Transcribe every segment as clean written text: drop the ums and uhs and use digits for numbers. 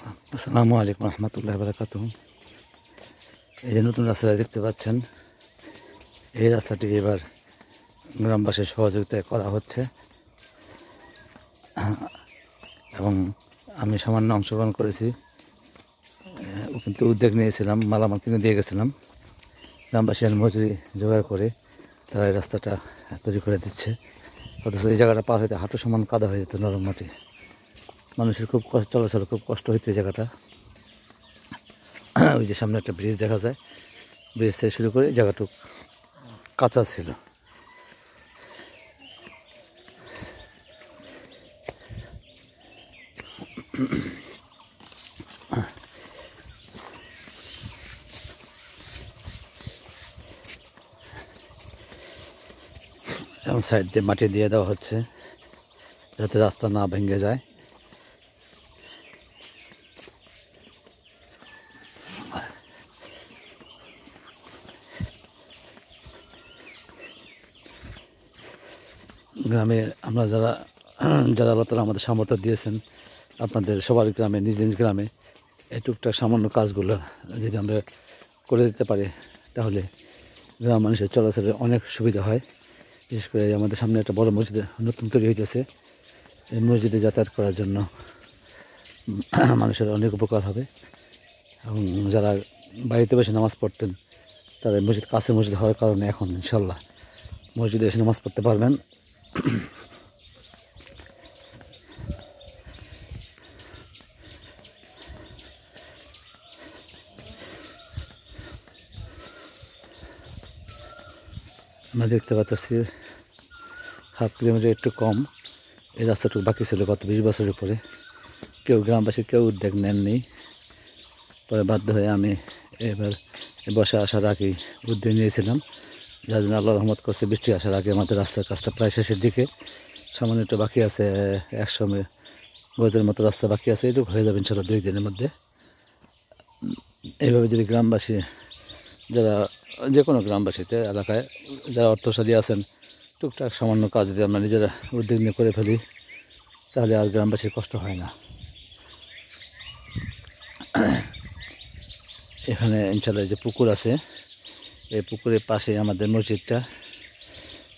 আসসালামু আলাইকুম রহমতুল্লাহ বারাকাতুহু। এই যে নতুন রাস্তাটা দেখতে পাচ্ছেন, এই রাস্তাটি এবার গ্রামবাসীর সহযোগিতায় করা হচ্ছে এবং আমি সামান্য অংশগ্রহণ করেছি, কিন্তু উদ্যোগ নিয়েছিলাম, মালামাল কিনে দিয়ে গেছিলাম। গ্রামবাসী আর মজুরি জোগাড় করে তারা এই রাস্তাটা তৈরি করে দিচ্ছে। অথচ এই জায়গাটা পার হইতে হাঁটু সমান কাদা হয়ে যেত, নরম মাটি, মানুষের খুব চলাচল খুব কষ্ট হইতো এই জায়গাটা। ওই যে সামনে একটা ব্রিজ দেখা যায়, ব্রিজ থেকে শুরু করে জায়গাটুকু কাঁচা ছিল। এবং সাইড দিয়ে মাটি দিয়ে দেওয়া হচ্ছে যাতে রাস্তা না ভেঙে যায়। গ্রামে আমরা যারা আল্লাহ তাআলা আমাদের সামর্থ্য দিয়েছেন, আপনাদের সবার গ্রামে, নিজ নিজ গ্রামে এই টুকটাক সামান্য কাজগুলো যদি আমরা করে দিতে পারি, তাহলে গ্রাম মানুষের চলাচলের অনেক সুবিধা হয়। বিশেষ করে আমাদের সামনে একটা বড় মসজিদ নতুন তৈরি হইতেছে, এই মসজিদে যাতায়াত করার জন্য মানুষের অনেক উপকার হবে। এবং যারা বাড়িতে বসে নামাজ পড়তেন, তারা মসজিদ কাছে মসজিদ হওয়ার কারণে এখন ইনশাল্লাহ মসজিদে এসে নামাজ পড়তে পারবেন। আমরা দেখতে পাচ্ছি 7 কিলোমিটার একটু কম এই রাস্তাটুকু বাকি ছিল গত 20 বছরের উপরে। গ্রামবাসী কেউ উদ্যোগ নেননি। পরে বাধ্য হয়ে আমি এবার বর্ষা আসার আগেই উদ্যোগ নিয়েছিলাম, যার জন্য আল্লাহ রহমত করছে বৃষ্টি আসার আগে আমাদের রাস্তার কাজটা প্রায় শেষের দিকে। সামান্য একটু বাকি আছে, 100 গজের মতো রাস্তা বাকি আছে, এটুকু হয়ে যাবে ইনশাল্লাহ 2 দিনের মধ্যে। এইভাবে যদি গ্রামবাসী, যারা যে কোনো গ্রামবাসীতে এলাকায় যারা অর্থশালী আছেন, টুকটাক সামান্য কাজ যদি আমরা নিজেরা উদ্যোগ নিয়ে করে ফেলি, তাহলে আর গ্রামবাসীর কষ্ট হয় না। এখানে ইনশাল্লাহ যে পুকুর আছে, এই পুকুরের পাশে আমাদের মসজিদটা,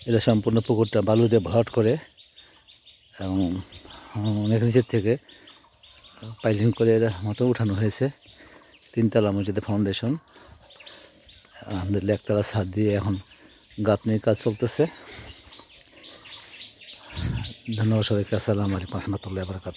এটা সম্পূর্ণ পুকুরটা বালু দিয়ে ভরাট করে এবং অনেক নিচের থেকে পাইলিং করে এর মতো উঠানো হয়েছে। 3 তলা মসজিদের ফাউন্ডেশন, আলহামদুলিল্লাহ 1 তলা ছাদ দিয়ে এখন গাঁথনির কাজ চলতেছে। ধন্যবাদ সবাইকে। আসসালামু আলাইকুম রহমতুল্লাহ বারাকাতুহু।